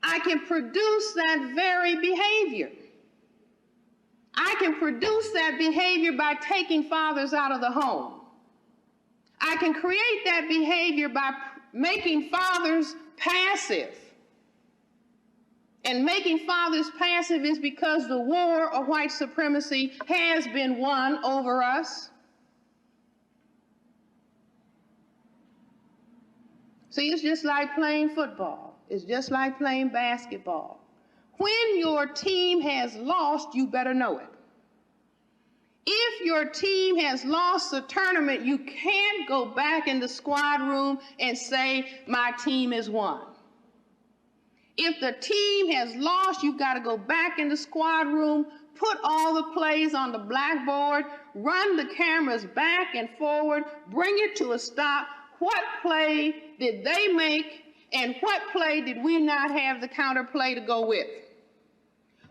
I can produce that very behavior. I can produce that behavior by taking fathers out of the home. I can create that behavior by making fathers passive. And making fathers passive is because the war of white supremacy has been won over us. See, it's just like playing football. It's just like playing basketball. When your team has lost, you better know it. If your team has lost the tournament, you can't go back in the squad room and say, my team has won. If the team has lost, you've got to go back in the squad room, put all the plays on the blackboard, run the cameras back and forward, bring it to a stop. What play did they make, and what play did we not have the counter play to go with?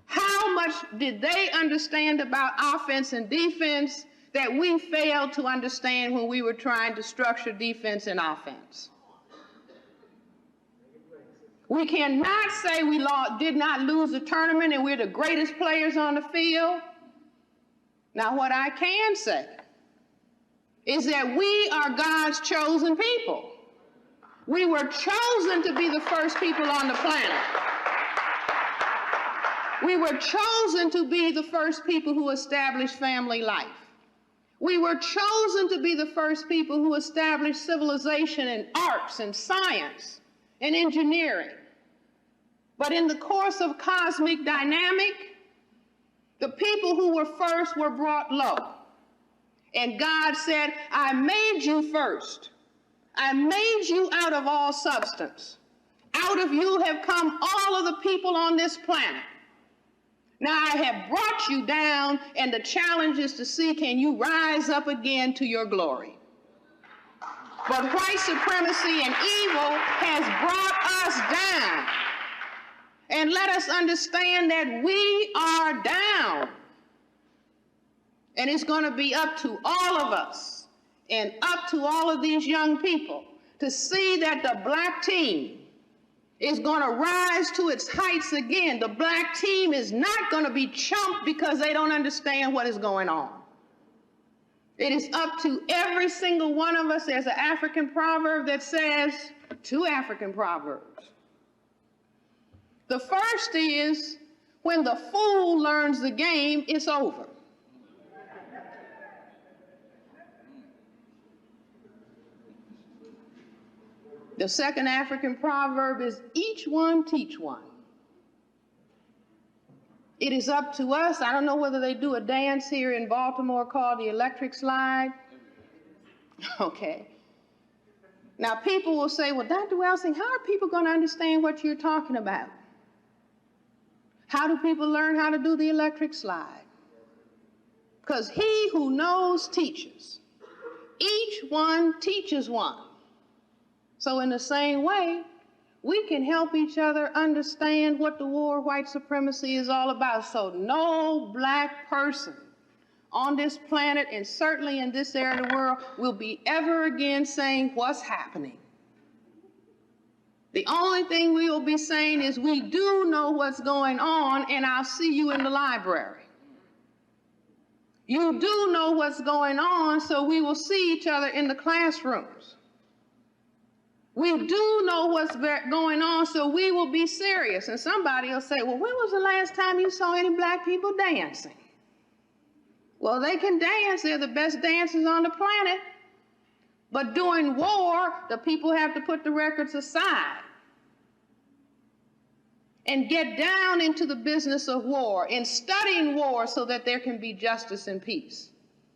How much did they understand about offense and defense that we failed to understand when we were trying to structure defense and offense? We cannot say we did not lose the tournament and we're the greatest players on the field. Now, what I can say is that we are God's chosen people. We were chosen to be the first people on the planet. We were chosen to be the first people who established family life. We were chosen to be the first people who established civilization and arts and science and engineering. But in the course of cosmic dynamic, the people who were first were brought low. And God said, I made you first. I made you out of all substance. Out of you have come all of the people on this planet. Now I have brought you down, and the challenge is to see, can you rise up again to your glory? But white supremacy and evil has brought us down. And let us understand that we are down. And it's going to be up to all of us and up to all of these young people to see that the black team is going to rise to its heights again. The black team is not going to be chumped because they don't understand what is going on. It is up to every single one of us. There's an African proverb that says, two African proverbs. The first is, when the fool learns the game, it's over. The second African proverb is, each one teach one. It is up to us. I don't know whether they do a dance here in Baltimore called the electric slide. Okay. Now people will say, well, Dr. Welsing, how are people going to understand what you're talking about? How do people learn how to do the electric slide? Because he who knows teaches. Each one teaches one. So in the same way, we can help each other understand what the war of white supremacy is all about. So no black person on this planet, and certainly in this area of the world, will be ever again saying, what's happening? The only thing we will be saying is, we do know what's going on, and I'll see you in the library. You do know what's going on, so we will see each other in the classrooms. We do know what's going on, so we will be serious. And somebody will say, well, when was the last time you saw any black people dancing? Well, they can dance. They're the best dancers on the planet. But during war, the people have to put the records aside and get down into the business of war and studying war so that there can be justice and peace.